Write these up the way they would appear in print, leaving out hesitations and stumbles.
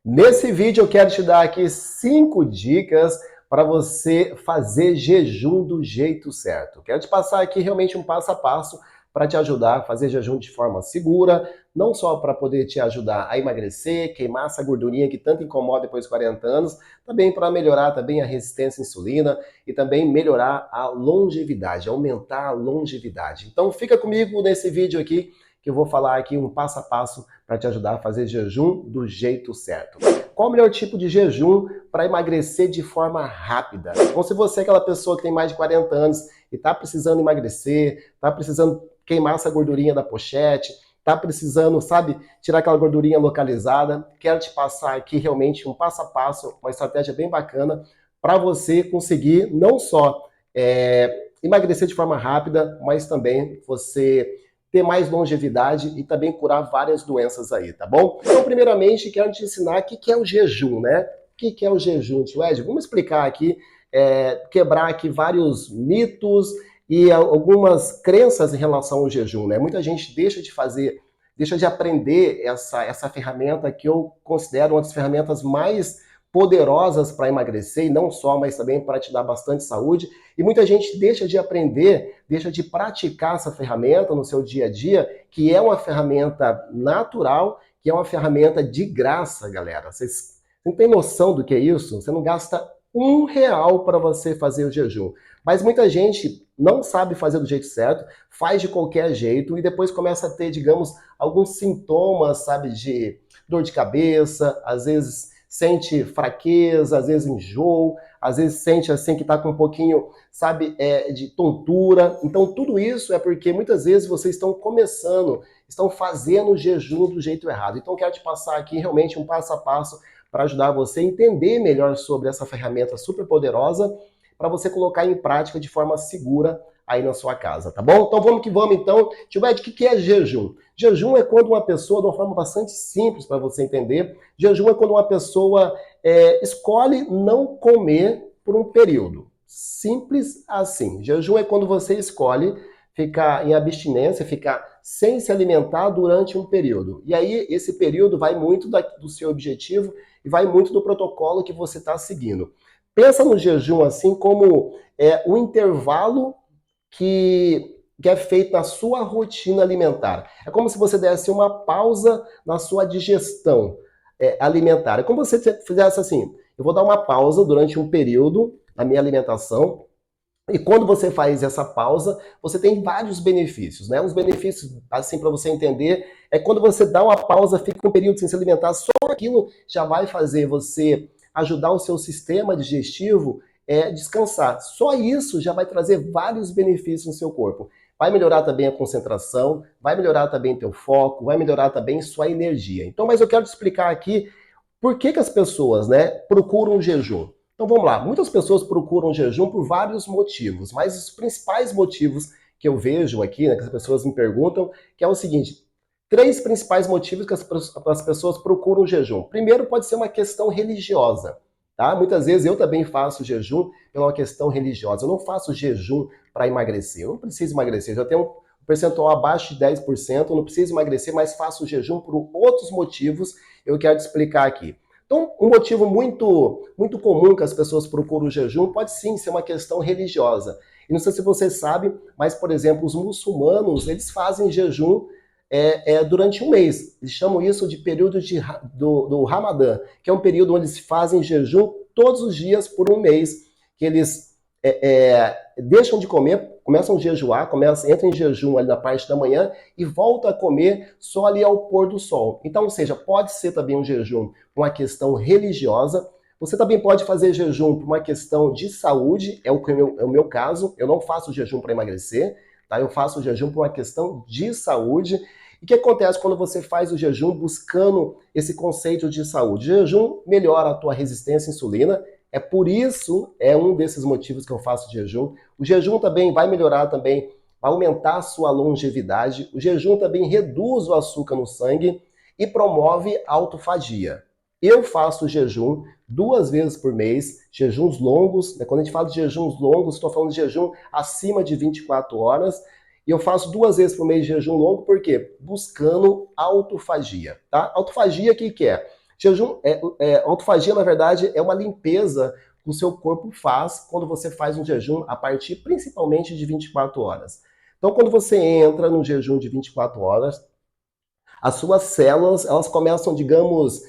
Nesse vídeo eu quero te dar aqui 5 dicas para você fazer jejum do jeito certo. Quero te passar aqui realmente um passo a passo para te ajudar a fazer jejum de forma segura, não só para poder te ajudar a emagrecer, queimar essa gordurinha que tanto incomoda depois dos 40 anos, também para melhorar também a resistência à insulina e também melhorar a longevidade, aumentar a longevidade. Então fica comigo nesse vídeo aqui que eu vou falar aqui um passo a passo para te ajudar a fazer jejum do jeito certo. Qual o melhor tipo de jejum para emagrecer de forma rápida? Então, se você é aquela pessoa que tem mais de 40 anos e está precisando emagrecer, está precisando queimar essa gordurinha da pochete, está precisando, sabe, tirar aquela gordurinha localizada, quero te passar aqui realmente um passo a passo, uma estratégia bem bacana para você conseguir não só emagrecer de forma rápida, mas também você ter mais longevidade e também curar várias doenças aí, tá bom? Então, primeiramente, quero te ensinar o que é o jejum, né? O que é o jejum, tio Ed? Vamos explicar aqui, quebrar aqui vários mitos e algumas crenças em relação ao jejum, né? Muita gente deixa de fazer, deixa de aprender essa ferramenta que eu considero uma das ferramentas mais poderosas para emagrecer, e não só, mas também para te dar bastante saúde. E muita gente deixa de aprender, deixa de praticar essa ferramenta no seu dia a dia, que é uma ferramenta natural, que é uma ferramenta de graça, galera. Vocês não têm noção do que é isso? Você não gasta R$ 1 para você fazer o jejum. Mas muita gente não sabe fazer do jeito certo, faz de qualquer jeito e depois começa a ter, digamos, alguns sintomas, sabe, de dor de cabeça, às vezes sente fraqueza, às vezes enjoo, às vezes sente assim que está com um pouquinho, sabe, de tontura. Então tudo isso é porque muitas vezes vocês estão começando, estão fazendo o jejum do jeito errado. Então quero te passar aqui realmente um passo a passo para ajudar você a entender melhor sobre essa ferramenta super poderosa para você colocar em prática de forma segura aí na sua casa, tá bom? Então vamos que vamos então. Tio Ed, o que é jejum? Jejum é quando uma pessoa, de uma forma bastante simples para você entender, jejum é quando uma pessoa escolhe não comer por um período. Simples assim. Jejum é quando você escolhe ficar em abstinência, ficar sem se alimentar durante um período. E aí esse período vai muito do seu objetivo e vai muito do protocolo que você está seguindo. Pensa no jejum assim como o intervalo que é feito na sua rotina alimentar. É como se você desse uma pausa na sua digestão alimentar. É como se você fizesse assim, eu vou dar uma pausa durante um período na minha alimentação, e quando você faz essa pausa, você tem vários benefícios, né? Os benefícios, assim, para você entender, é quando você dá uma pausa, fica um período sem se alimentar, só aquilo já vai fazer você ajudar o seu sistema digestivo descansar. Só isso já vai trazer vários benefícios no seu corpo. Vai melhorar também a concentração, vai melhorar também teu foco, vai melhorar também sua energia. Então, mas eu quero te explicar aqui por que as pessoas, né, procuram jejum. Então vamos lá, muitas pessoas procuram jejum por vários motivos, mas os principais motivos que eu vejo aqui, né, que as pessoas me perguntam, que é o seguinte: 3 principais motivos que as pessoas procuram jejum. Primeiro, pode ser uma questão religiosa, tá? Muitas vezes eu também faço jejum pela uma questão religiosa. Eu não faço jejum para emagrecer. Eu não preciso emagrecer. Eu já tenho um percentual abaixo de 10%. Eu não preciso emagrecer, mas faço jejum por outros motivos. Eu quero te explicar aqui. Então, um motivo muito comum que as pessoas procuram o jejum pode sim ser uma questão religiosa. E não sei se você sabe, mas, por exemplo, os muçulmanos, eles fazem jejum durante um mês. Eles chamam isso de período do Ramadã, que é um período onde eles fazem jejum todos os dias por um mês, que eles deixam de comer, começam a jejuar, entram em jejum ali na parte da manhã e voltam a comer só ali ao pôr do sol. Então, ou seja, pode ser também um jejum por uma questão religiosa. Você também pode fazer jejum por uma questão de saúde, é o meu caso. Eu não faço jejum para emagrecer, tá? Eu faço jejum por uma questão de saúde. E o que acontece quando você faz o jejum buscando esse conceito de saúde? O jejum melhora a tua resistência à insulina. Por isso, é um desses motivos que eu faço jejum. O jejum também vai melhorar também, vai aumentar a sua longevidade. O jejum também reduz o açúcar no sangue e promove a autofagia. Eu faço jejum 2 vezes por mês, jejuns longos. Né? Quando a gente fala de jejuns longos, estou falando de jejum acima de 24 horas. E eu faço 2 vezes por mês de jejum longo, por quê? Buscando autofagia, tá? Autofagia, o que é? Autofagia, na verdade, é uma limpeza que o seu corpo faz quando você faz um jejum a partir principalmente de 24 horas. Então, quando você entra num jejum de 24 horas, as suas células, elas começam, digamos,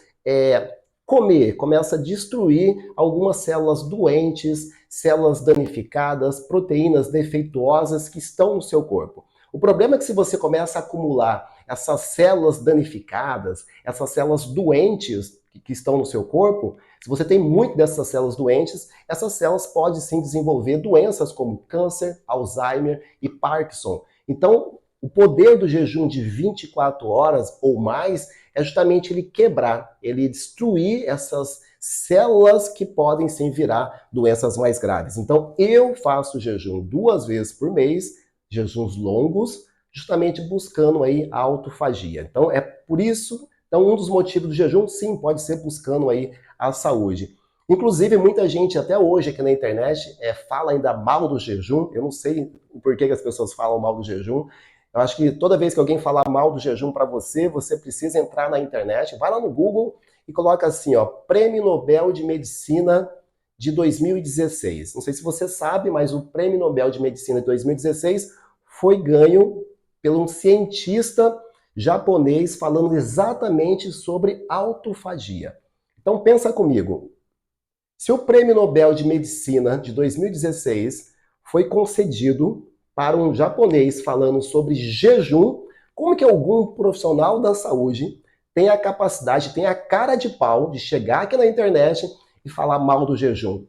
começa a destruir algumas células doentes, células danificadas, proteínas defeituosas que estão no seu corpo. O problema é que se você começa a acumular essas células danificadas, essas células doentes que estão no seu corpo, se você tem muito dessas células doentes, essas células podem sim desenvolver doenças como câncer, Alzheimer e Parkinson. Então, o poder do jejum de 24 horas ou mais é justamente ele quebrar, ele destruir essas células que podem sim virar doenças mais graves. Então, eu faço jejum 2 vezes por mês, jejuns longos, justamente buscando aí a autofagia. Então, é por isso, então um dos motivos do jejum, sim, pode ser buscando aí a saúde. Inclusive, muita gente até hoje aqui na internet fala ainda mal do jejum. Eu não sei o porquê que as pessoas falam mal do jejum. Eu acho que toda vez que alguém falar mal do jejum para você, você precisa entrar na internet, vai lá no Google e coloca assim, ó, Prêmio Nobel de Medicina de 2016. Não sei se você sabe, mas o Prêmio Nobel de Medicina de 2016 foi ganho por um cientista japonês falando exatamente sobre autofagia. Então pensa comigo, se o Prêmio Nobel de Medicina de 2016 foi concedido para um japonês falando sobre jejum, como que algum profissional da saúde tem a capacidade, tem a cara de pau de chegar aqui na internet e falar mal do jejum?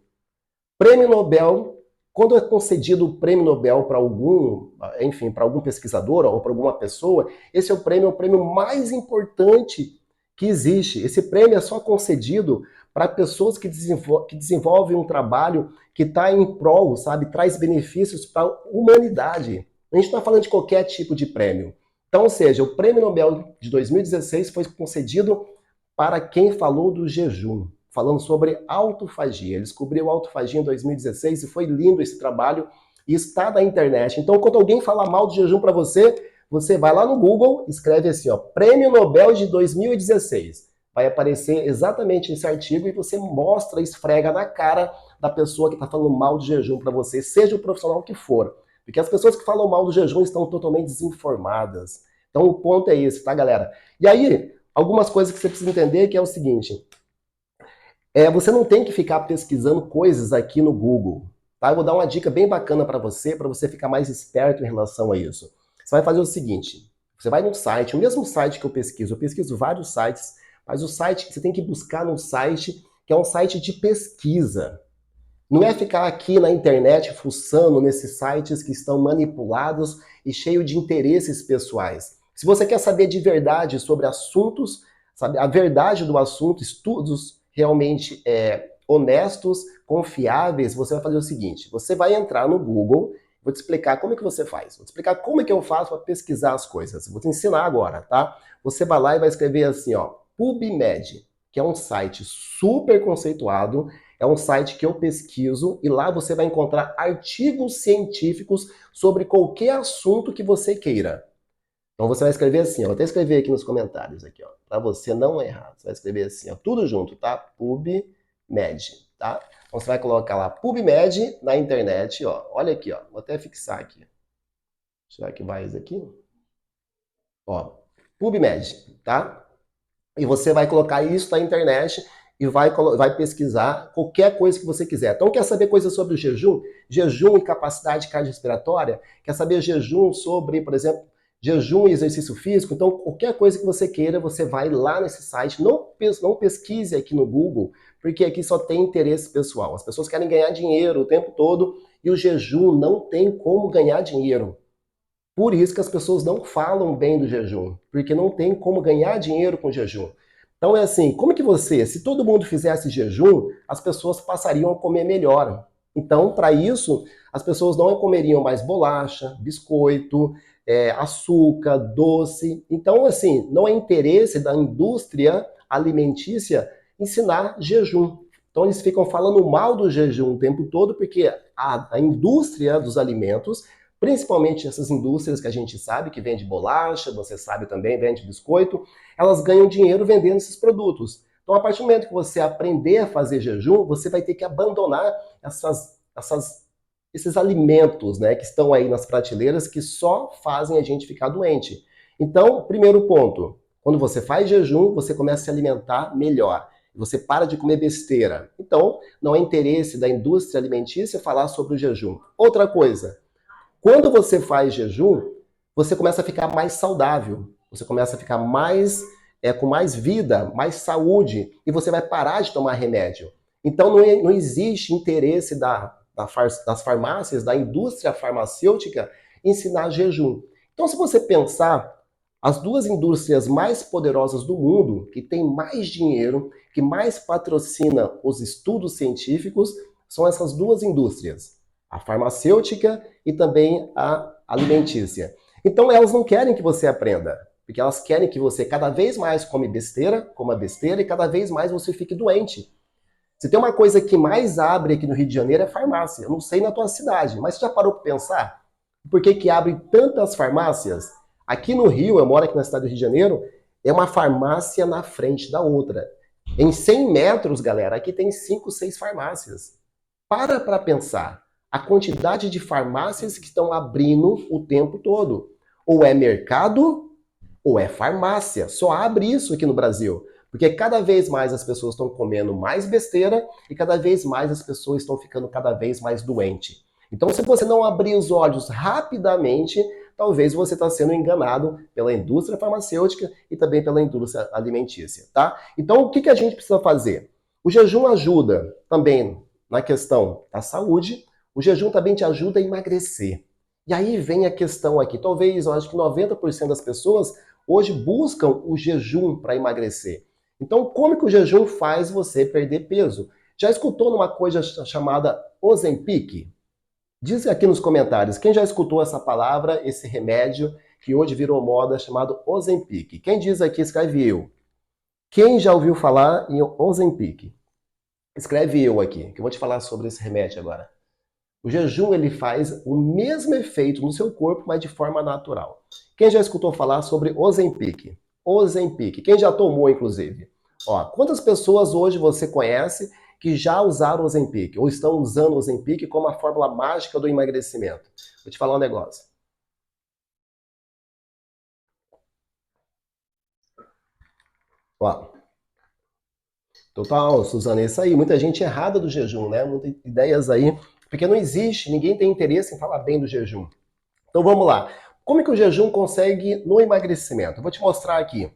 Prêmio Nobel, quando é concedido o Prêmio Nobel para algum pesquisador ou para alguma pessoa, esse é o prêmio mais importante que existe. Esse prêmio é só concedido para pessoas que desenvolvem um trabalho que está em prol, sabe, traz benefícios para a humanidade. A gente não está falando de qualquer tipo de prêmio. Então, ou seja, o Prêmio Nobel de 2016 foi concedido para quem falou do jejum, falando sobre autofagia. Ele descobriu autofagia em 2016 e foi lindo esse trabalho e está na internet. Então, quando alguém fala mal do jejum para você, você vai lá no Google, escreve assim, ó, Prêmio Nobel de 2016. Vai aparecer exatamente esse artigo e você mostra, esfrega na cara da pessoa que está falando mal do jejum para você, seja o profissional que for. Porque as pessoas que falam mal do jejum estão totalmente desinformadas. Então o ponto é esse, tá, galera? E aí, algumas coisas que você precisa entender que é o seguinte. Você não tem que ficar pesquisando coisas aqui no Google. Tá? Eu vou dar uma dica bem bacana para você ficar mais esperto em relação a isso. Você vai fazer o seguinte, você vai num site, o mesmo site que eu pesquiso vários sites, mas o site que você tem que buscar num site que é um site de pesquisa. Não é ficar aqui na internet fuçando nesses sites que estão manipulados e cheios de interesses pessoais. Se você quer saber de verdade sobre assuntos, sabe, a verdade do assunto, estudos realmente honestos, confiáveis, você vai fazer o seguinte, você vai entrar no Google, vou te explicar como é que você faz, vou te explicar como é que eu faço para pesquisar as coisas, vou te ensinar agora, tá? Você vai lá e vai escrever assim, ó, PubMed, que é um site super conceituado, é um site que eu pesquiso e lá você vai encontrar artigos científicos sobre qualquer assunto que você queira. Então você vai escrever assim, ó, vou até escrever aqui nos comentários, aqui, ó, para você não errar. Você vai escrever assim, ó, tudo junto, tá? PubMed, tá? Então você vai colocar lá PubMed na internet, ó. Olha aqui, ó, vou até fixar aqui. Será que vai isso aqui? Ó, PubMed, tá? E você vai colocar isso na internet e vai pesquisar qualquer coisa que você quiser. Então, quer saber coisas sobre o jejum? Jejum e capacidade cardiorrespiratória? Quer saber jejum sobre, por exemplo, jejum e exercício físico? Então, qualquer coisa que você queira, você vai lá nesse site. Não pesquise aqui no Google, porque aqui só tem interesse pessoal. As pessoas querem ganhar dinheiro o tempo todo e o jejum não tem como ganhar dinheiro. Por isso que as pessoas não falam bem do jejum, porque não tem como ganhar dinheiro com jejum. Então é assim, como que se todo mundo fizesse jejum, as pessoas passariam a comer melhor. Então, para isso, as pessoas não comeriam mais bolacha, biscoito, açúcar, doce. Então, assim, não é interesse da indústria alimentícia ensinar jejum. Então, eles ficam falando mal do jejum o tempo todo, porque a indústria dos alimentos, principalmente essas indústrias que a gente sabe que vende bolacha, você sabe também, vende biscoito, elas ganham dinheiro vendendo esses produtos. Então, a partir do momento que você aprender a fazer jejum, você vai ter que abandonar esses alimentos, né, que estão aí nas prateleiras que só fazem a gente ficar doente. Então, primeiro ponto, quando você faz jejum, você começa a se alimentar melhor. Você para de comer besteira. Então, não é interesse da indústria alimentícia falar sobre o jejum. Outra coisa, quando você faz jejum, você começa a ficar mais saudável. Você começa a ficar com mais vida, mais saúde, e você vai parar de tomar remédio. Então, não existe interesse das farmácias, da indústria farmacêutica, ensinar jejum. Então, se você pensar, as duas indústrias mais poderosas do mundo, que têm mais dinheiro, que mais patrocina os estudos científicos, são essas duas indústrias, a farmacêutica e também a alimentícia. Então elas não querem que você aprenda, porque elas querem que você cada vez mais coma besteira e cada vez mais você fique doente. Se tem uma coisa que mais abre aqui no Rio de Janeiro é farmácia. Eu não sei na tua cidade, mas você já parou para pensar? Por que abre tantas farmácias? Aqui no Rio, eu moro aqui na cidade do Rio de Janeiro, é uma farmácia na frente da outra. Em 100 metros, galera, aqui tem 5, 6 farmácias. Para pensar. A quantidade de farmácias que estão abrindo o tempo todo. Ou é mercado, ou é farmácia. Só abre isso aqui no Brasil. Porque cada vez mais as pessoas estão comendo mais besteira e cada vez mais as pessoas estão ficando cada vez mais doentes. Então, se você não abrir os olhos rapidamente, talvez você está sendo enganado pela indústria farmacêutica e também pela indústria alimentícia, tá? Então, o que a gente precisa fazer? O jejum ajuda também na questão da saúde, o jejum também te ajuda a emagrecer. E aí vem a questão aqui, talvez, eu acho que 90% das pessoas hoje buscam o jejum para emagrecer. Então, como que o jejum faz você perder peso? Já escutou numa coisa chamada Ozempic? Diz aqui nos comentários, quem já escutou essa palavra, esse remédio que hoje virou moda chamado Ozempic? Quem diz aqui, escreve eu. Quem já ouviu falar em Ozempic? Escreve eu aqui, que eu vou te falar sobre esse remédio agora. O jejum, ele faz o mesmo efeito no seu corpo, mas de forma natural. Quem já escutou falar sobre Ozempic? Ozempic. Quem já tomou, inclusive? Ó, quantas pessoas hoje você conhece que já usaram Ozempic, ou estão usando Ozempic como a fórmula mágica do emagrecimento? Vou te falar um negócio. Ó, total, Suzana, é isso aí. Muita gente errada do jejum, né? Muitas ideias aí, porque não existe, ninguém tem interesse em falar bem do jejum. Então vamos lá. Como é que o jejum consegue no emagrecimento? Eu vou te mostrar aqui.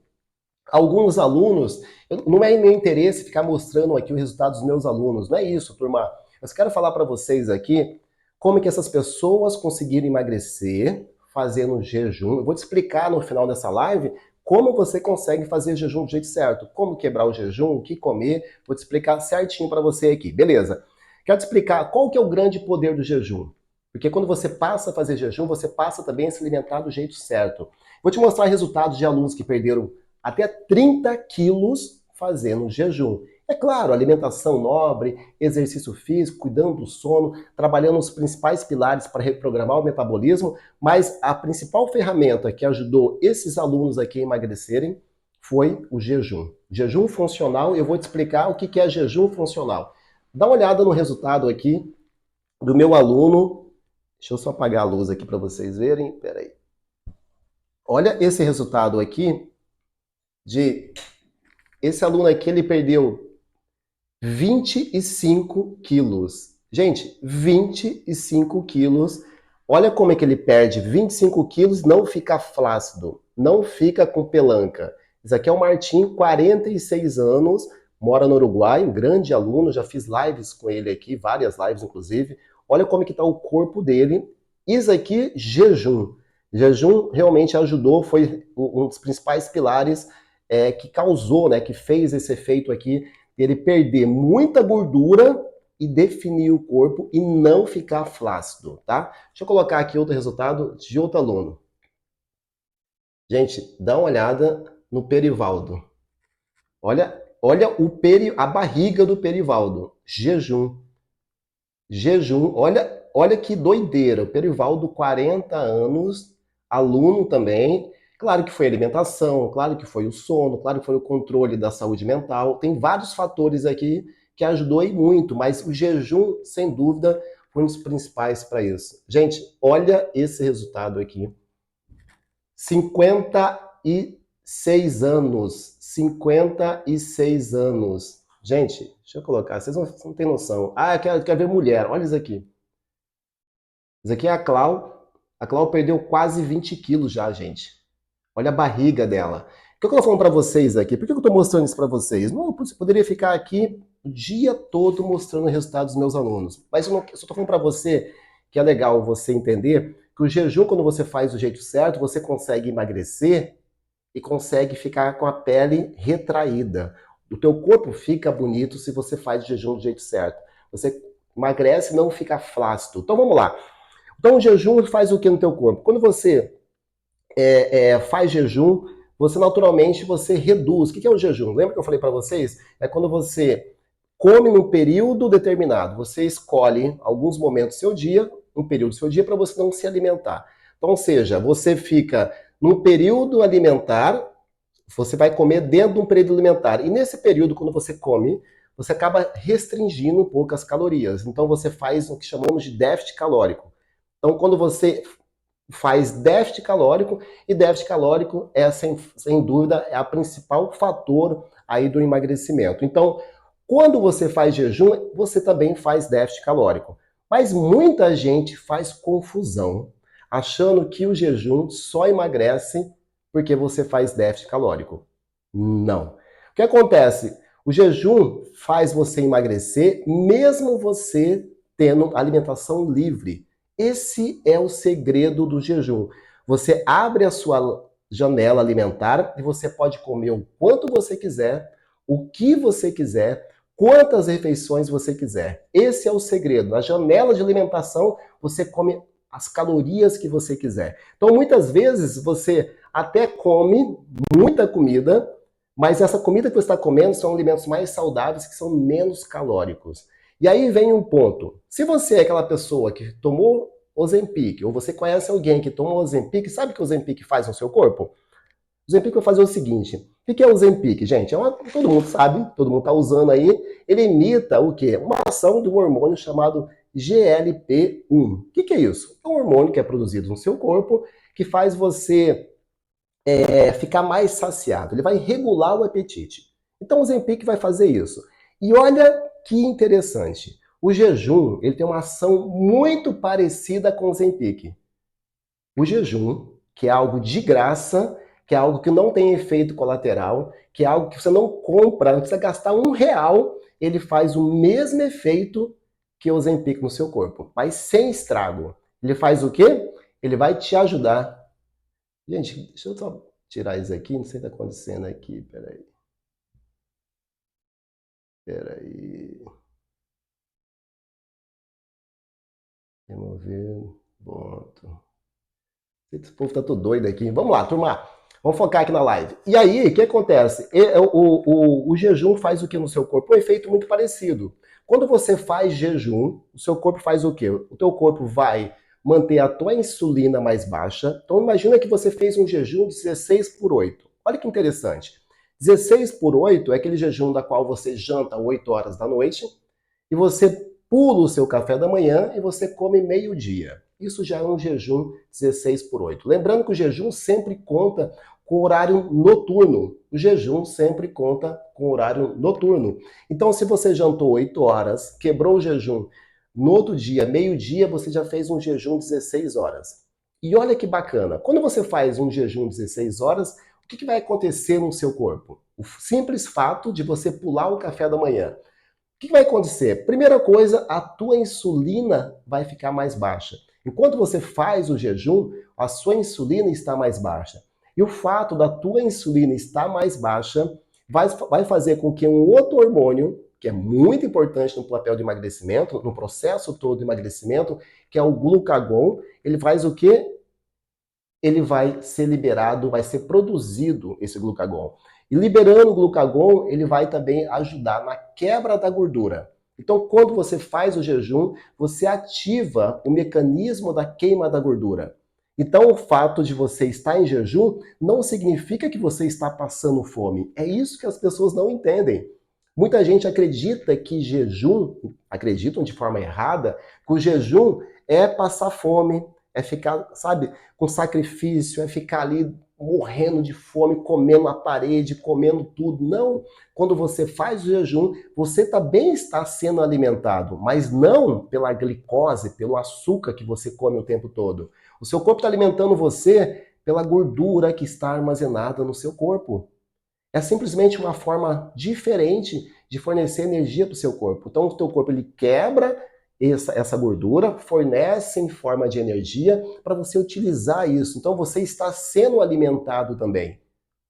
Alguns alunos, não é meu interesse ficar mostrando aqui o resultado dos meus alunos, não é isso, turma. Eu quero falar para vocês aqui como é que essas pessoas conseguiram emagrecer fazendo jejum. Eu vou te explicar no final dessa live como você consegue fazer jejum do jeito certo, como quebrar o jejum, o que comer, vou te explicar certinho para você aqui, beleza? Quero te explicar qual que é o grande poder do jejum. Porque quando você passa a fazer jejum, você passa também a se alimentar do jeito certo. Vou te mostrar resultados de alunos que perderam até 30 quilos fazendo jejum. É claro, alimentação nobre, exercício físico, cuidando do sono, trabalhando os principais pilares para reprogramar o metabolismo, mas a principal ferramenta que ajudou esses alunos aqui a emagrecerem foi o jejum. Jejum funcional, eu vou te explicar o que é jejum funcional. Dá uma olhada no resultado aqui do meu aluno. Deixa eu só apagar a luz aqui para vocês verem. Peraí. Olha esse resultado aqui esse aluno aqui, ele perdeu 25 quilos. Gente, 25 quilos. Olha como é que ele perde 25 quilos, não fica flácido, não fica com pelanca. Isso aqui é o Martim, 46 anos, mora no Uruguai, um grande aluno, já fiz lives com ele aqui, várias lives inclusive. Olha como é que está o corpo dele. Isso aqui, jejum. Jejum realmente ajudou, foi um dos principais pilares que causou, né, que fez esse efeito aqui, ele perder muita gordura e definir o corpo e não ficar flácido, tá? Deixa eu colocar aqui outro resultado de outro aluno. Gente, dá uma olhada no Perivaldo. Olha a barriga do Perivaldo. Jejum. Jejum. Olha que doideira. O Perivaldo, 40 anos, aluno também. Claro que foi a alimentação, claro que foi o sono, claro que foi o controle da saúde mental. Tem vários fatores aqui que ajudou e muito, mas o jejum, sem dúvida, foi um dos principais para isso. Gente, olha esse resultado aqui. 56 anos. 56 anos. Gente, deixa eu colocar, vocês não têm noção. Ah, eu quero ver mulher, olha isso aqui. Isso aqui é a Clau. A Clau perdeu quase 20 quilos já, gente. Olha a barriga dela. O que eu estou falando para vocês aqui? Por que eu estou mostrando isso para vocês? Não, eu poderia ficar aqui o dia todo mostrando o resultado dos meus alunos. Mas eu só estou falando para você que é legal você entender que o jejum, quando você faz do jeito certo, você consegue emagrecer e consegue ficar com a pele retraída. O teu corpo fica bonito se você faz o jejum do jeito certo. Você emagrece e não fica flácido. Então vamos lá. Então o jejum faz o que no teu corpo? Quando você faz jejum, você naturalmente você reduz. O que é o jejum? Lembra que eu falei para vocês? É quando você come num período determinado. Você escolhe alguns momentos do seu dia, um período do seu dia, para você não se alimentar. Então, ou seja, você fica num período alimentar, você vai comer dentro de um período alimentar. E nesse período, quando você come, você acaba restringindo um pouco as calorias. Então, você faz o que chamamos de déficit calórico. Então, quando você faz déficit calórico, e déficit calórico é, sem dúvida, é a principal fator aí do emagrecimento. Então, quando você faz jejum, você também faz déficit calórico. Mas muita gente faz confusão, achando que o jejum só emagrece porque você faz déficit calórico. Não. O que acontece? O jejum faz você emagrecer mesmo você tendo alimentação livre. Esse é o segredo do jejum. Você abre a sua janela alimentar e você pode comer o quanto você quiser, o que você quiser, quantas refeições você quiser. Esse é o segredo. Na janela de alimentação, você come as calorias que você quiser. Então, muitas vezes, você até come muita comida, mas essa comida que você está comendo são alimentos mais saudáveis que são menos calóricos. E aí vem um ponto. Se você é aquela pessoa que tomou Ozempic, ou você conhece alguém que tomou Ozempic, sabe o que o Ozempic faz no seu corpo? O Ozempic vai fazer o seguinte. O que é o Ozempic, gente? Todo mundo sabe, todo mundo está usando aí. Ele imita o quê? Uma ação de um hormônio chamado GLP-1. O que é isso? É um hormônio que é produzido no seu corpo que faz você ficar mais saciado. Ele vai regular o apetite. Então o Ozempic vai fazer isso. E olha que interessante. O jejum ele tem uma ação muito parecida com o Ozempic. O jejum, que é algo de graça, que é algo que não tem efeito colateral, que é algo que você não compra, não precisa gastar R$ 1, ele faz o mesmo efeito que o Ozempic no seu corpo, mas sem estrago. Ele faz o quê? Ele vai te ajudar. Gente, deixa eu só tirar isso aqui, não sei o que está acontecendo aqui, peraí. Remover, ponto. Esse povo tá todo doido aqui. Vamos lá, turma. Vamos focar aqui na live. E aí, o que acontece? O jejum faz o que no seu corpo? Um efeito muito parecido. Quando você faz jejum, o seu corpo faz o quê? O teu corpo vai manter a tua insulina mais baixa. Então imagina que você fez um jejum de 16/8. Olha que interessante. 16/8 é aquele jejum da qual você janta 8 horas da noite e você pula o seu café da manhã e você come meio-dia. Isso já é um jejum 16/8. Lembrando que o jejum sempre conta com horário noturno. O jejum sempre conta com horário noturno. Então, se você jantou 8 horas, quebrou o jejum, no outro dia, meio-dia, você já fez um jejum 16 horas. E olha que bacana, quando você faz um jejum 16 horas, o que vai acontecer no seu corpo? O simples fato de você pular o café da manhã. O que vai acontecer? Primeira coisa, a tua insulina vai ficar mais baixa. Enquanto você faz o jejum, a sua insulina está mais baixa. E o fato da tua insulina estar mais baixa vai fazer com que um outro hormônio, que é muito importante no papel de emagrecimento, no processo todo de emagrecimento, que é o glucagon, ele faz o quê? Ele vai ser liberado, vai ser produzido esse glucagon. E liberando o glucagon, ele vai também ajudar na quebra da gordura. Então, quando você faz o jejum, você ativa o mecanismo da queima da gordura. Então, o fato de você estar em jejum não significa que você está passando fome. É isso que as pessoas não entendem. Muita gente acredita que jejum, acreditam de forma errada, que o jejum é passar fome, é ficar, sabe, com sacrifício, é ficar ali morrendo de fome, comendo a parede, comendo tudo. Não. Quando você faz o jejum, você também está sendo alimentado, mas não pela glicose, pelo açúcar que você come o tempo todo. O seu corpo está alimentando você pela gordura que está armazenada no seu corpo. É simplesmente uma forma diferente de fornecer energia para o seu corpo. Então, o teu corpo ele quebra essa gordura, fornece em forma de energia para você utilizar isso. Então, você está sendo alimentado também,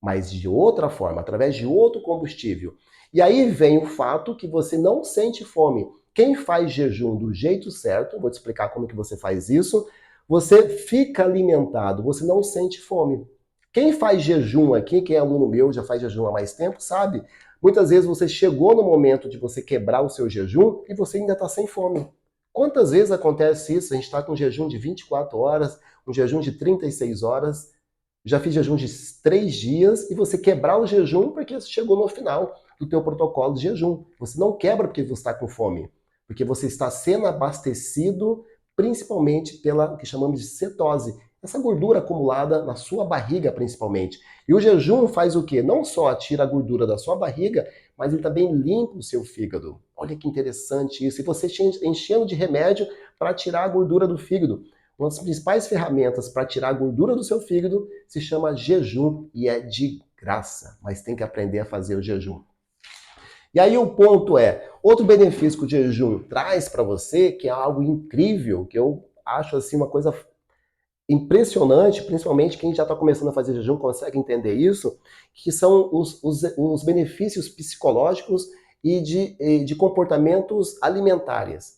mas de outra forma, através de outro combustível. E aí vem o fato que você não sente fome. Quem faz jejum do jeito certo, vou te explicar como que você faz isso, você fica alimentado, você não sente fome. Quem faz jejum aqui, quem é aluno meu, já faz jejum há mais tempo, sabe? Muitas vezes você chegou no momento de você quebrar o seu jejum e você ainda está sem fome. Quantas vezes acontece isso? A gente está com um jejum de 24 horas, um jejum de 36 horas, já fiz jejum de 3 dias e você quebrar o jejum porque você chegou no final do teu protocolo de jejum. Você não quebra porque você está com fome, porque você está sendo abastecido principalmente pela que chamamos de cetose, essa gordura acumulada na sua barriga principalmente. E o jejum faz o quê? Não só tira a gordura da sua barriga, mas ele também limpa o seu fígado. Olha que interessante isso. E você enchendo de remédio para tirar a gordura do fígado. Uma das principais ferramentas para tirar a gordura do seu fígado se chama jejum e é de graça, mas tem que aprender a fazer o jejum. E aí o ponto é, outro benefício que o jejum traz para você, que é algo incrível, que eu acho assim uma coisa impressionante, principalmente quem já está começando a fazer jejum consegue entender isso, que são os benefícios psicológicos e de comportamentos alimentares.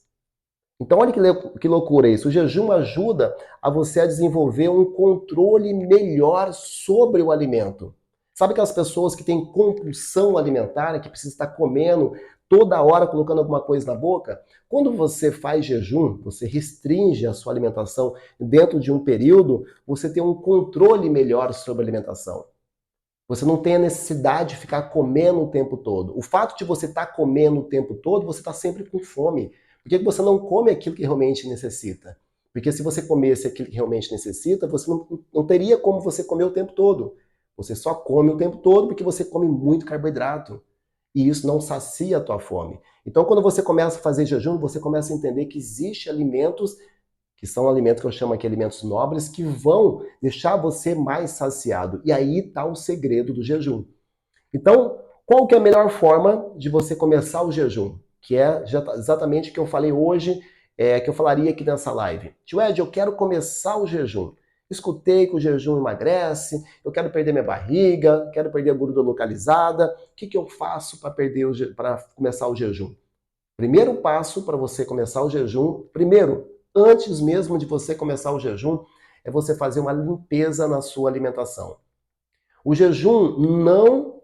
Então, olha que loucura isso. O jejum ajuda a você a desenvolver um controle melhor sobre o alimento. Sabe aquelas pessoas que têm compulsão alimentar, que precisa estar comendo toda hora, colocando alguma coisa na boca? Quando você faz jejum, você restringe a sua alimentação dentro de um período, você tem um controle melhor sobre a alimentação. Você não tem a necessidade de ficar comendo o tempo todo. O fato de você estar comendo o tempo todo, você está sempre com fome. Por que você não come aquilo que realmente necessita? Porque se você comesse aquilo que realmente necessita, você não teria como você comer o tempo todo. Você só come o tempo todo porque você come muito carboidrato. E isso não sacia a tua fome. Então, quando você começa a fazer jejum, você começa a entender que existem alimentos que são alimentos que eu chamo aqui alimentos nobres, que vão deixar você mais saciado. E aí está o segredo do jejum. Então, qual que é a melhor forma de você começar o jejum? Que é exatamente o que eu falei hoje, que eu falaria aqui nessa live. Tio Ed, eu quero começar o jejum. Escutei que o jejum emagrece, eu quero perder minha barriga, quero perder a gordura localizada. O que eu faço para começar o jejum? Primeiro passo para você começar o jejum, primeiro, antes mesmo de você começar o jejum, é você fazer uma limpeza na sua alimentação. O jejum não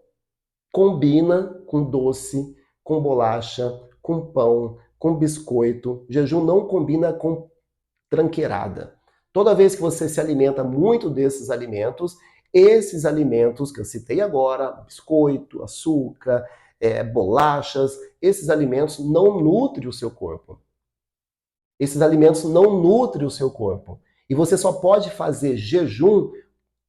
combina com doce, com bolacha, com pão, com biscoito. O jejum não combina com tranqueirada. Toda vez que você se alimenta muito desses alimentos, esses alimentos que eu citei agora, biscoito, açúcar, bolachas, esses alimentos não nutrem o seu corpo. Esses alimentos não nutrem o seu corpo. E você só pode fazer jejum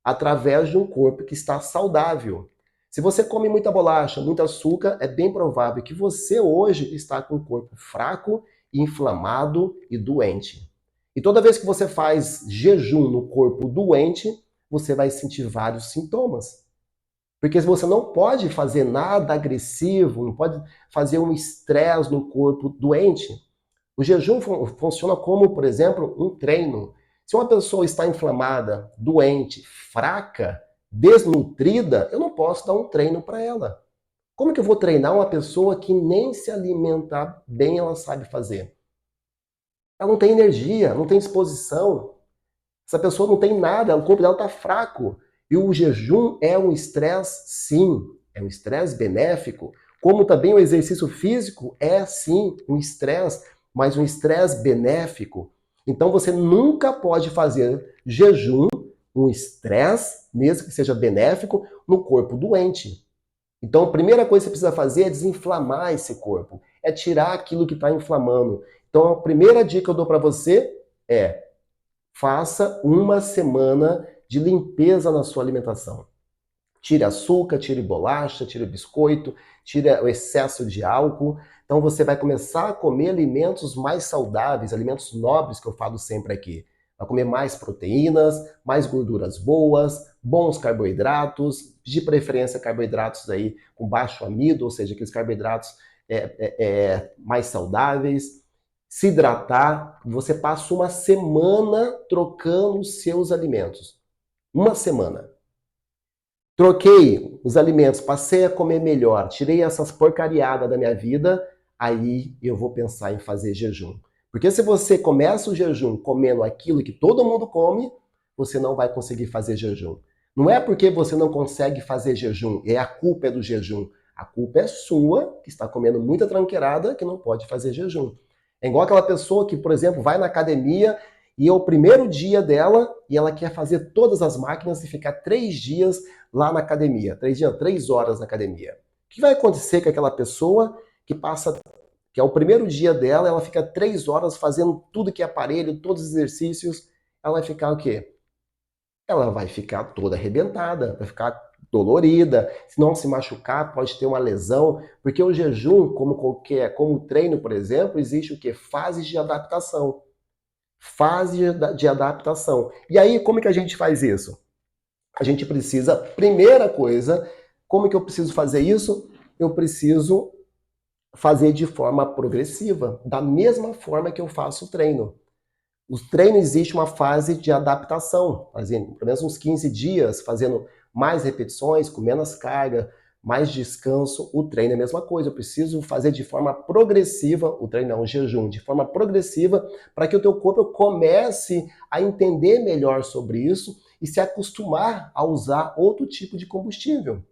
através de um corpo que está saudável. Se você come muita bolacha, muito açúcar, é bem provável que você hoje está com um corpo fraco, inflamado e doente. E toda vez que você faz jejum no corpo doente, você vai sentir vários sintomas. Porque você não pode fazer nada agressivo, não pode fazer um estresse no corpo doente. O jejum funciona como, por exemplo, um treino. Se uma pessoa está inflamada, doente, fraca, desnutrida, eu não posso dar um treino para ela. Como que eu vou treinar uma pessoa que nem se alimentar bem ela sabe fazer? Ela não tem energia, não tem disposição. Essa pessoa não tem nada, o corpo dela está fraco. E o jejum é um estresse, sim, é um estresse benéfico, como também o exercício físico é, sim, um estresse, mas um estresse benéfico. Então você nunca pode fazer jejum, um estresse, mesmo que seja benéfico, no corpo doente. Então a primeira coisa que você precisa fazer é desinflamar esse corpo, é tirar aquilo que está inflamando. Então a primeira dica que eu dou para você é: faça uma semana de limpeza na sua alimentação. Tire açúcar, tire bolacha, tire biscoito, tire o excesso de álcool. Então você vai começar a comer alimentos mais saudáveis, alimentos nobres que eu falo sempre aqui. Vai comer mais proteínas, mais gorduras boas, bons carboidratos, de preferência carboidratos aí com baixo amido, ou seja, aqueles carboidratos mais saudáveis. Se hidratar, você passa uma semana trocando os seus alimentos. Uma semana. Troquei os alimentos, passei a comer melhor, tirei essas porcariadas da minha vida, aí eu vou pensar em fazer jejum. Porque se você começa o jejum comendo aquilo que todo mundo come, você não vai conseguir fazer jejum. Não é porque você não consegue fazer jejum, a culpa é do jejum. A culpa é sua, que está comendo muita tranqueirada, que não pode fazer jejum. É igual aquela pessoa que, por exemplo, vai na academia e é o primeiro dia dela e ela quer fazer todas as máquinas e ficar 3 dias lá na academia. 3 dias, 3 horas na academia. O que vai acontecer com aquela pessoa que é o primeiro dia dela, ela fica 3 horas fazendo tudo que é aparelho, todos os exercícios, ela vai ficar o quê? Ela vai ficar toda arrebentada, vai ficar dolorida, se não se machucar, pode ter uma lesão, porque o jejum, como o treino, por exemplo, existe o quê? Fases de adaptação. Fase de adaptação. E aí, como que a gente faz isso? A gente precisa, primeira coisa, como que eu preciso fazer isso? Eu preciso fazer de forma progressiva, da mesma forma que eu faço o treino. O treino existe uma fase de adaptação, fazendo pelo menos uns 15 dias, fazendo mais repetições, com menos carga, mais descanso. O treino é a mesma coisa, eu preciso fazer de forma progressiva, o treino é um jejum, de forma progressiva, para que o teu corpo comece a entender melhor sobre isso e se acostumar a usar outro tipo de combustível.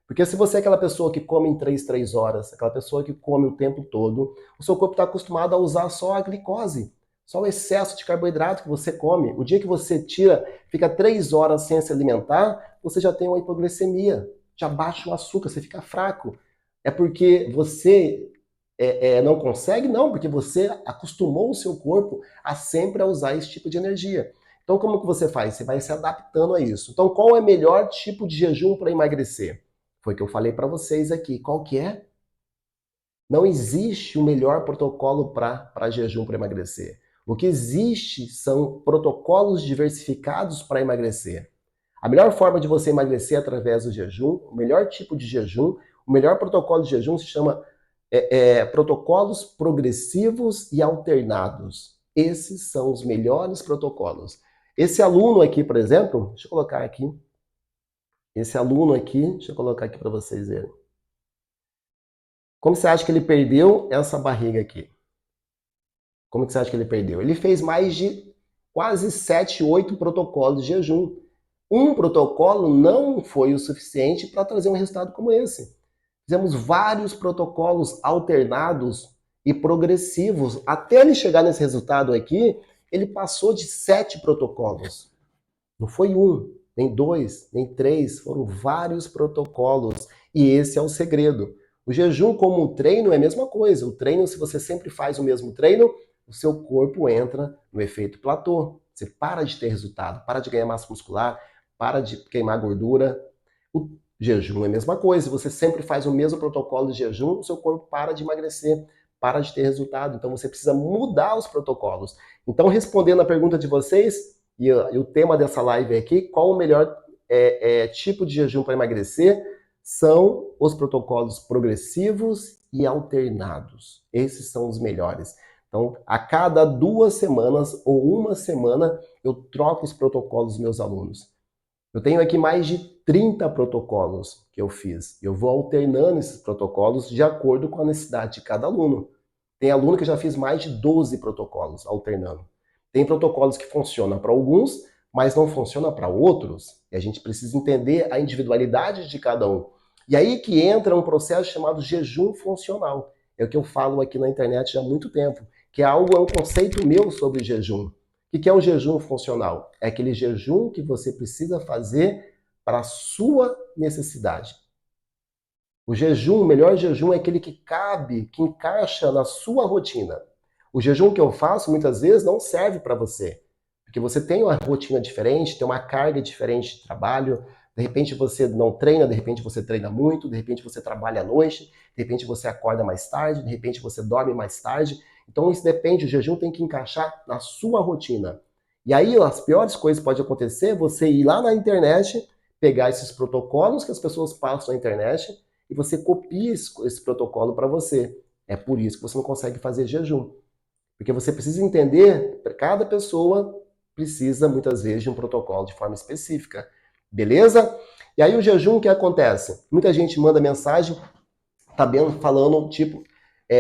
Porque se você é aquela pessoa que come em 3 horas, aquela pessoa que come o tempo todo, o seu corpo está acostumado a usar só a glicose, só o excesso de carboidrato que você come. O dia que você fica 3 horas sem se alimentar, você já tem uma hipoglicemia, já baixa o açúcar, você fica fraco. É porque você não consegue? Não, porque você acostumou o seu corpo a sempre usar esse tipo de energia. Então como que você faz? Você vai se adaptando a isso. Então qual é o melhor tipo de jejum para emagrecer? Foi o que eu falei para vocês aqui. Qual que é? Não existe o melhor protocolo para jejum para emagrecer. O que existe são protocolos diversificados para emagrecer. A melhor forma de você emagrecer é através do jejum, o melhor tipo de jejum, o melhor protocolo de jejum se chama protocolos progressivos e alternados. Esses são os melhores protocolos. Esse aluno aqui, por exemplo, deixa eu colocar aqui. Esse aluno aqui, deixa eu colocar aqui para vocês verem. Como você acha que ele perdeu essa barriga aqui? Como você acha que ele perdeu? Ele fez mais de quase 7, 8 protocolos de jejum. Um protocolo não foi o suficiente para trazer um resultado como esse. Fizemos vários protocolos alternados e progressivos. Até ele chegar nesse resultado aqui, ele passou de 7 protocolos. Não foi um, nem 2, nem 3, foram vários protocolos. E esse é o segredo. O jejum como o treino é a mesma coisa. O treino, se você sempre faz o mesmo treino, o seu corpo entra no efeito platô. Você para de ter resultado, para de ganhar massa muscular, para de queimar gordura. O jejum é a mesma coisa. Se você sempre faz o mesmo protocolo de jejum, o seu corpo para de emagrecer, para de ter resultado. Então você precisa mudar os protocolos. Então, respondendo a pergunta de vocês, e o tema dessa live aqui, qual o melhor tipo de jejum para emagrecer? São os protocolos progressivos e alternados. Esses são os melhores. Então, a cada 2 semanas ou uma semana, eu troco os protocolos dos meus alunos. Eu tenho aqui mais de 30 protocolos que eu fiz. Eu vou alternando esses protocolos de acordo com a necessidade de cada aluno. Tem aluno que eu já fiz mais de 12 protocolos alternando. Tem protocolos que funcionam para alguns, mas não funcionam para outros. E a gente precisa entender a individualidade de cada um. E aí que entra um processo chamado jejum funcional. É o que eu falo aqui na internet já há muito tempo, que é um conceito meu sobre jejum. O que é um jejum funcional? É aquele jejum que você precisa fazer para a sua necessidade. O jejum, o melhor jejum é aquele que cabe, que encaixa na sua rotina. O jejum que eu faço muitas vezes não serve para você, porque você tem uma rotina diferente, tem uma carga diferente de trabalho, de repente você não treina, de repente você treina muito, de repente você trabalha à noite, de repente você acorda mais tarde, de repente você dorme mais tarde. Então isso depende, o jejum tem que encaixar na sua rotina. E aí as piores coisas que podem acontecer, você ir lá na internet, pegar esses protocolos que as pessoas passam na internet e você copia esse protocolo para você. É por isso que você não consegue fazer jejum. Porque você precisa entender, cada pessoa precisa muitas vezes de um protocolo de forma específica. Beleza? E aí o jejum, o que acontece? Muita gente manda mensagem, tá falando, tipo,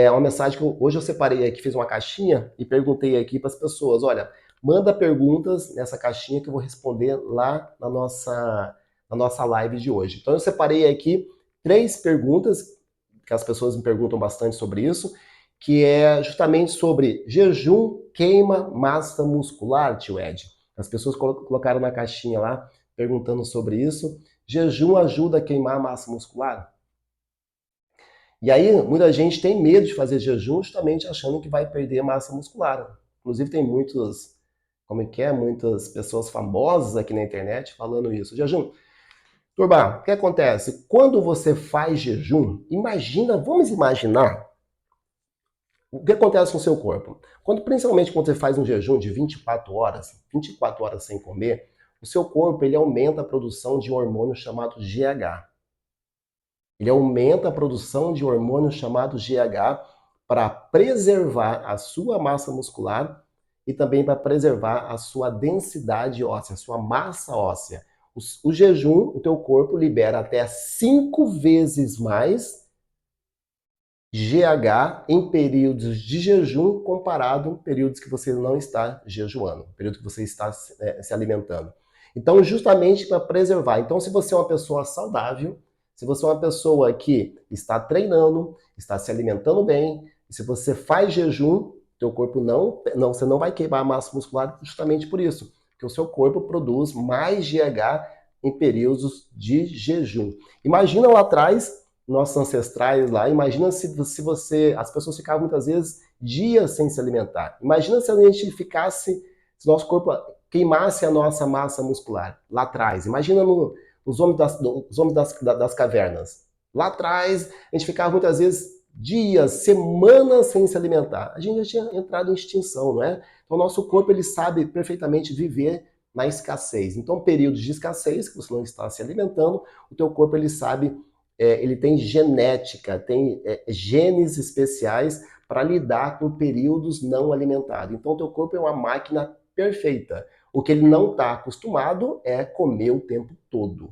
uma mensagem que hoje eu separei aqui, fiz uma caixinha e perguntei aqui para as pessoas, olha, manda perguntas nessa caixinha que eu vou responder lá na nossa live de hoje. Então eu separei aqui 3 perguntas que as pessoas me perguntam bastante sobre isso, que é justamente sobre jejum queima massa muscular, tio Ed. As pessoas colocaram na caixinha lá perguntando sobre isso. Jejum ajuda a queimar massa muscular? E aí, muita gente tem medo de fazer jejum justamente achando que vai perder massa muscular. Inclusive, tem muitos, muitas pessoas famosas aqui na internet falando isso. Jejum. Turba, o que acontece? Quando você faz jejum, vamos imaginar o que acontece com o seu corpo. Principalmente quando você faz um jejum de 24 horas sem comer, o seu corpo ele aumenta a produção de um hormônio chamado GH. Ele aumenta a produção de hormônio chamado GH para preservar a sua massa muscular e também para preservar a sua densidade óssea, a sua massa óssea. O jejum, o teu corpo libera até 5 vezes mais GH em períodos de jejum comparado a períodos que você não está jejuando, período que você está se alimentando. Então, justamente para preservar. Então, se você é uma pessoa saudável, se você é uma pessoa que está treinando, está se alimentando bem, se você faz jejum, teu corpo você não vai queimar a massa muscular justamente por isso, porque o seu corpo produz mais GH em períodos de jejum. Imagina lá atrás, nossos ancestrais lá, imagina se as pessoas ficavam muitas vezes dias sem se alimentar. Imagina se a gente ficasse, se nosso corpo queimasse a nossa massa muscular lá atrás. Imagina os homens das cavernas. Lá atrás, a gente ficava muitas vezes dias, semanas sem se alimentar. A gente já tinha entrado em extinção, não é? Então, o nosso corpo ele sabe perfeitamente viver na escassez. Então, períodos de escassez, que você não está se alimentando, o teu corpo ele sabe, ele tem genética, tem genes especiais para lidar com períodos não alimentados. Então, o teu corpo é uma máquina perfeita. O que ele não está acostumado é comer o tempo todo.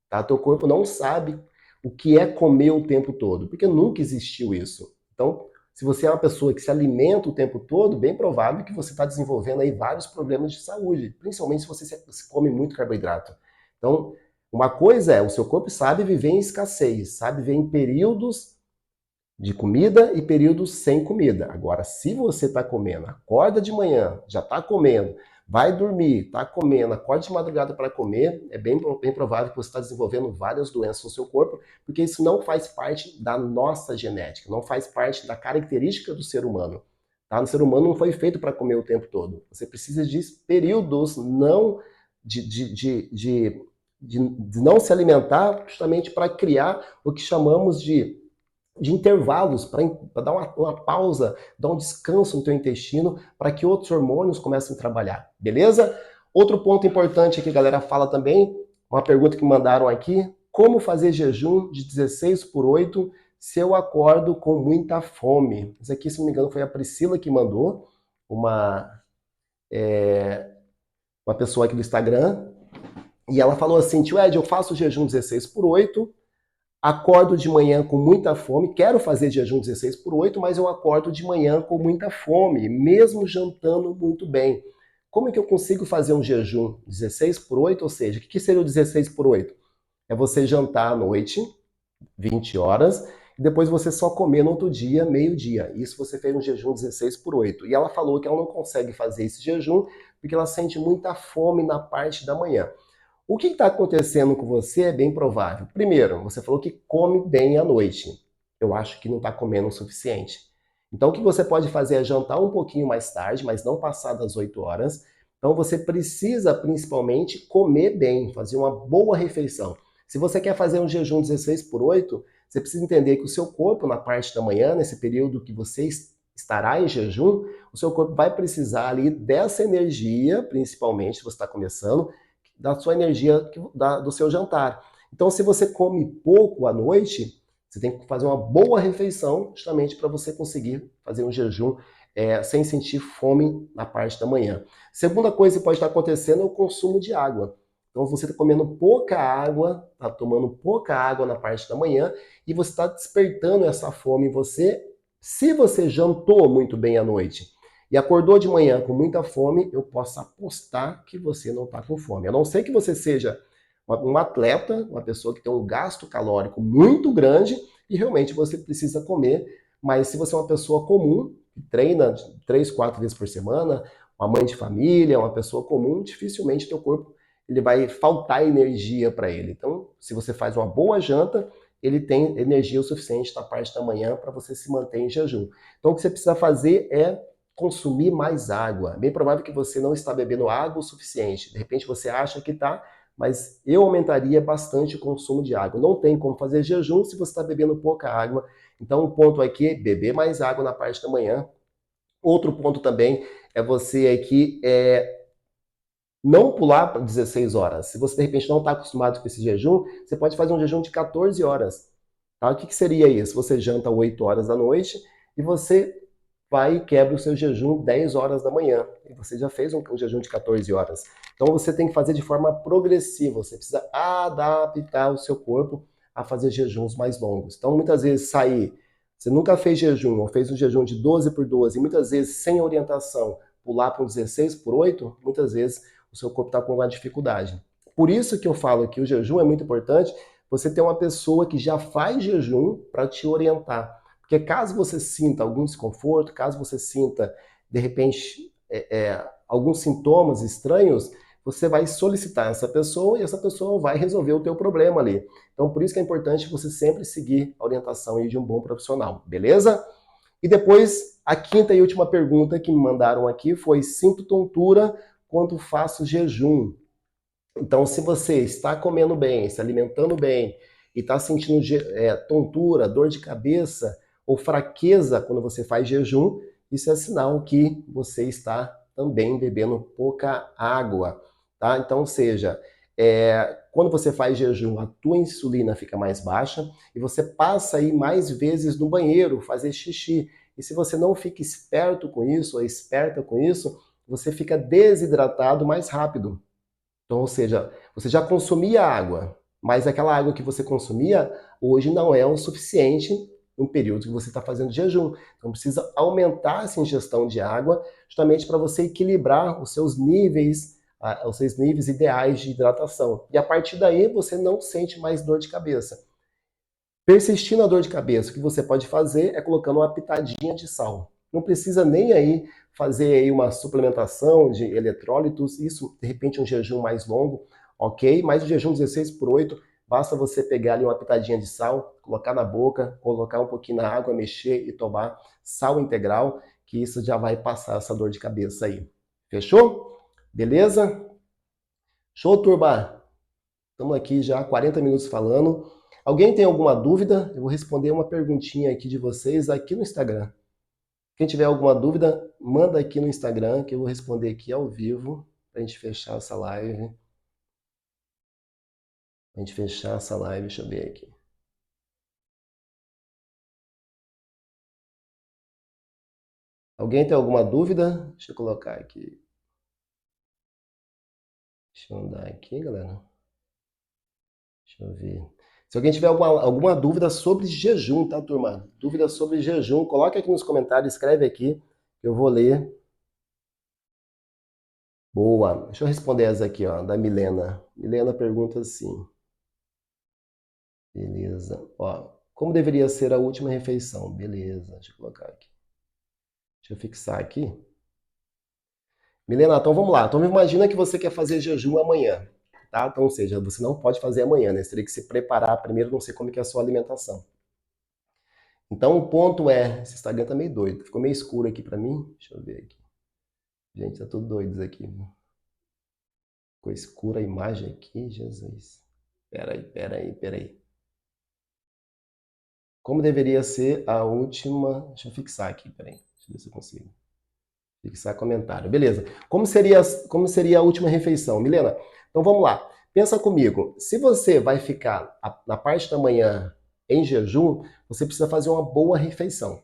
Tá? Teu corpo não sabe o que é comer o tempo todo, porque nunca existiu isso. Então, se você é uma pessoa que se alimenta o tempo todo, bem provável que você está desenvolvendo aí vários problemas de saúde, principalmente se você se come muito carboidrato. Então, uma coisa é, o seu corpo sabe viver em escassez, sabe viver em períodos de comida e períodos sem comida. Agora, se você está comendo, acorda de manhã, já está comendo, vai dormir, está comendo, acorda de madrugada para comer, é bem provável que você está desenvolvendo várias doenças no seu corpo, porque isso não faz parte da nossa genética, não faz parte da característica do ser humano. Tá? O ser humano não foi feito para comer o tempo todo. Você precisa de períodos não de não se alimentar justamente para criar o que chamamos de intervalos, para dar uma pausa, dar um descanso no teu intestino, para que outros hormônios comecem a trabalhar, beleza? Outro ponto importante que a galera fala também, uma pergunta que mandaram aqui, como fazer jejum de 16/8 se eu acordo com muita fome? Isso aqui, se não me engano, foi a Priscila que mandou, uma pessoa aqui do Instagram, e ela falou assim, tio Ed, eu faço jejum 16/8, acordo de manhã com muita fome, quero fazer jejum 16/8, mas eu acordo de manhã com muita fome, mesmo jantando muito bem. Como é que eu consigo fazer um jejum 16/8? Ou seja, o que seria o 16/8? É você jantar à noite, 20 horas, e depois você só comer no outro dia, meio-dia. Isso você fez um jejum 16/8. E ela falou que ela não consegue fazer esse jejum porque ela sente muita fome na parte da manhã. O que está acontecendo com você é bem provável. Primeiro, você falou que come bem à noite. Eu acho que não está comendo o suficiente. Então, o que você pode fazer é jantar um pouquinho mais tarde, mas não passar das 8 horas. Então, você precisa principalmente comer bem, fazer uma boa refeição. Se você quer fazer um jejum 16 por 8, você precisa entender que o seu corpo, na parte da manhã, nesse período que você estará em jejum, o seu corpo vai precisar ali dessa energia, principalmente se você está começando, da sua energia do seu jantar. Então, se você come pouco à noite, você tem que fazer uma boa refeição, justamente para você conseguir fazer um jejum sem sentir fome na parte da manhã. Segunda coisa que pode estar acontecendo é o consumo de água. Então, você está comendo pouca água, está tomando pouca água na parte da manhã e você está despertando essa fome em você. Se você jantou muito bem à noite e acordou de manhã com muita fome, eu posso apostar que você não está com fome. A não ser que você seja um atleta, uma pessoa que tem um gasto calórico muito grande e realmente você precisa comer. Mas se você é uma pessoa comum, que treina 3, 4 vezes por semana, uma mãe de família, uma pessoa comum, dificilmente teu corpo ele vai faltar energia para ele. Então, se você faz uma boa janta, ele tem energia o suficiente na parte da manhã para você se manter em jejum. Então, o que você precisa fazer é consumir mais água. É bem provável que você não está bebendo água o suficiente. De repente você acha que está, mas eu aumentaria bastante o consumo de água. Não tem como fazer jejum se você está bebendo pouca água. Então, o ponto aqui é beber mais água na parte da manhã. Outro ponto também é você aqui não pular para 16 horas. Se você de repente não está acostumado com esse jejum, você pode fazer um jejum de 14 horas. Tá? O que seria isso? Você janta 8 horas da noite e você vai e quebra o seu jejum 10 horas da manhã. E você já fez um jejum de 14 horas. Então você tem que fazer de forma progressiva. Você precisa adaptar o seu corpo a fazer jejuns mais longos. Então muitas vezes sair, você nunca fez jejum ou fez um jejum de 12 por 12, e muitas vezes sem orientação, pular para um 16 por 8, muitas vezes o seu corpo está com uma dificuldade. Por isso que eu falo que o jejum é muito importante, você ter uma pessoa que já faz jejum para te orientar. Porque caso você sinta algum desconforto, caso você sinta, de repente, alguns sintomas estranhos, você vai solicitar essa pessoa e essa pessoa vai resolver o teu problema ali. Então, por isso que é importante você sempre seguir a orientação aí de um bom profissional, beleza? E depois, a quinta e última pergunta que me mandaram aqui foi: sinto tontura quando faço jejum. Então, se você está comendo bem, se alimentando bem e está sentindo tontura, dor de cabeça ou fraqueza quando você faz jejum, isso é sinal que você está também bebendo pouca água, tá? Então, seja, quando você faz jejum, a tua insulina fica mais baixa e você passa a ir mais vezes no banheiro fazer xixi. E se você não fica esperto com isso ou esperta com isso, você fica desidratado mais rápido. Então, ou seja, você já consumia água, mas aquela água que você consumia hoje não é o suficiente no período que você está fazendo jejum. Então, precisa aumentar essa ingestão de água justamente para você equilibrar os seus níveis ideais de hidratação. E a partir daí, você não sente mais dor de cabeça. Persistindo a dor de cabeça, o que você pode fazer é colocando uma pitadinha de sal. Não precisa nem aí fazer aí uma suplementação de eletrólitos, isso de repente um jejum mais longo, ok? Mas o jejum 16 por 8, basta você pegar ali uma pitadinha de sal, colocar na boca, colocar um pouquinho na água, mexer e tomar sal integral, que isso já vai passar essa dor de cabeça aí. Fechou? Beleza? Show, turma! Estamos aqui já há 40 minutos falando. Alguém tem alguma dúvida? Eu vou responder uma perguntinha aqui de vocês aqui no Instagram. Quem tiver alguma dúvida, manda aqui no Instagram que eu vou responder aqui ao vivo para a gente fechar essa live. Para a gente fechar essa live, deixa eu ver aqui. Alguém tem alguma dúvida? Deixa eu colocar aqui. Deixa eu andar aqui, galera. Deixa eu ver. Se alguém tiver alguma dúvida sobre jejum, tá, turma? Dúvida sobre jejum, coloque aqui nos comentários, escreve aqui, que eu vou ler. Boa. Deixa eu responder essa aqui, ó, da Milena. Milena pergunta assim. Beleza. Ó, como deveria ser a última refeição? Beleza, deixa eu colocar aqui. Deixa eu fixar aqui. Milena, então vamos lá. Então imagina que você quer fazer jejum amanhã, tá? Então, ou seja, você não pode fazer amanhã, né? Você teria que se preparar primeiro, não sei como que é a sua alimentação. Então o ponto é, esse Instagram tá meio doido, ficou meio escuro aqui pra mim. Deixa eu ver aqui. Gente, tá tudo doido aqui. Ficou escura a imagem aqui, Jesus. Peraí. Como deveria ser a última... Deixa eu fixar aqui, peraí. Deixa eu ver se eu consigo. Fixar comentário. Beleza. Como seria a última refeição? Milena, então vamos lá. Pensa comigo. Se você vai ficar na parte da manhã em jejum, você precisa fazer uma boa refeição.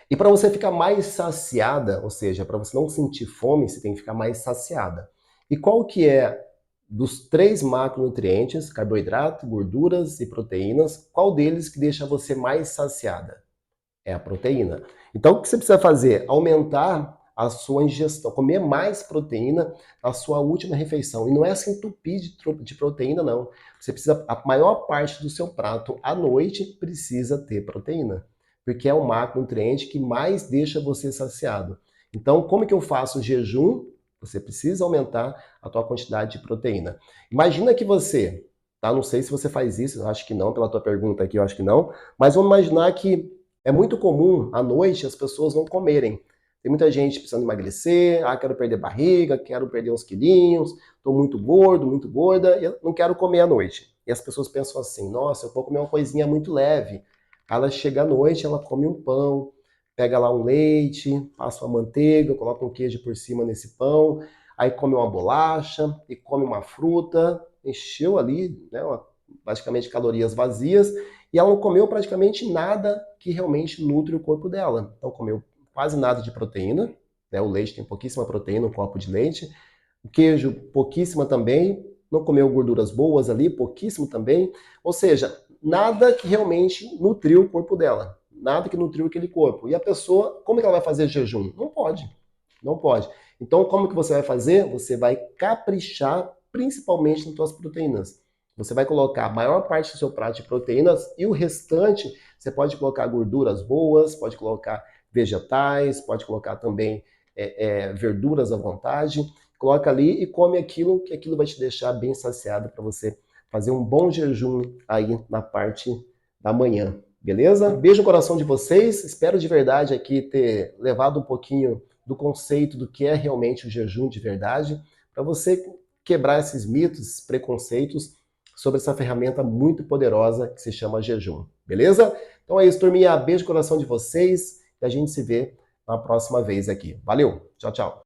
E para você ficar mais saciada, ou seja, para você não sentir fome, você tem que ficar mais saciada. E qual que é dos três macronutrientes, carboidrato, gorduras e proteínas, qual deles que deixa você mais saciada? É a proteína. Então, o que você precisa fazer? Aumentar a sua ingestão, comer mais proteína na sua última refeição. E não é se entupir de proteína, não. Você precisa, a maior parte do seu prato à noite precisa ter proteína, porque é o macronutriente que mais deixa você saciado. Então, como que eu faço o jejum? Você precisa aumentar a tua quantidade de proteína. Imagina que você, tá? Não sei se você faz isso, eu acho que não, pela tua pergunta aqui, eu acho que não, mas vamos imaginar que é muito comum à noite as pessoas não comerem. Tem muita gente precisando emagrecer, quero perder barriga, quero perder uns quilinhos, estou muito gordo, muito gorda, e eu não quero comer à noite. E as pessoas pensam assim, nossa, eu vou comer uma coisinha muito leve. Ela chega à noite, ela come um pão, pega lá um leite, passa uma manteiga, coloca um queijo por cima nesse pão, aí come uma bolacha e come uma fruta, encheu ali, né, basicamente calorias vazias, e ela não comeu praticamente nada que realmente nutre o corpo dela. Então comeu quase nada de proteína, né? O leite tem pouquíssima proteína, um copo de leite. O queijo, pouquíssima também. Não comeu gorduras boas ali, pouquíssimo também. Ou seja, nada que realmente nutriu o corpo dela. Nada que nutriu aquele corpo. E a pessoa, como é que ela vai fazer jejum? Não pode. Não pode. Então, como que você vai fazer? Você vai caprichar principalmente nas suas proteínas. Você vai colocar a maior parte do seu prato de proteínas e o restante você pode colocar gorduras boas, pode colocar vegetais, pode colocar também verduras à vontade. Coloca ali e come aquilo, que aquilo vai te deixar bem saciado para você fazer um bom jejum aí na parte da manhã. Beleza? Beijo no coração de vocês. Espero de verdade aqui ter levado um pouquinho do conceito do que é realmente o jejum de verdade, para você quebrar esses mitos, esses preconceitos sobre essa ferramenta muito poderosa que se chama jejum. Beleza? Então é isso, turminha. Beijo no coração de vocês e a gente se vê na próxima vez aqui. Valeu, tchau, tchau.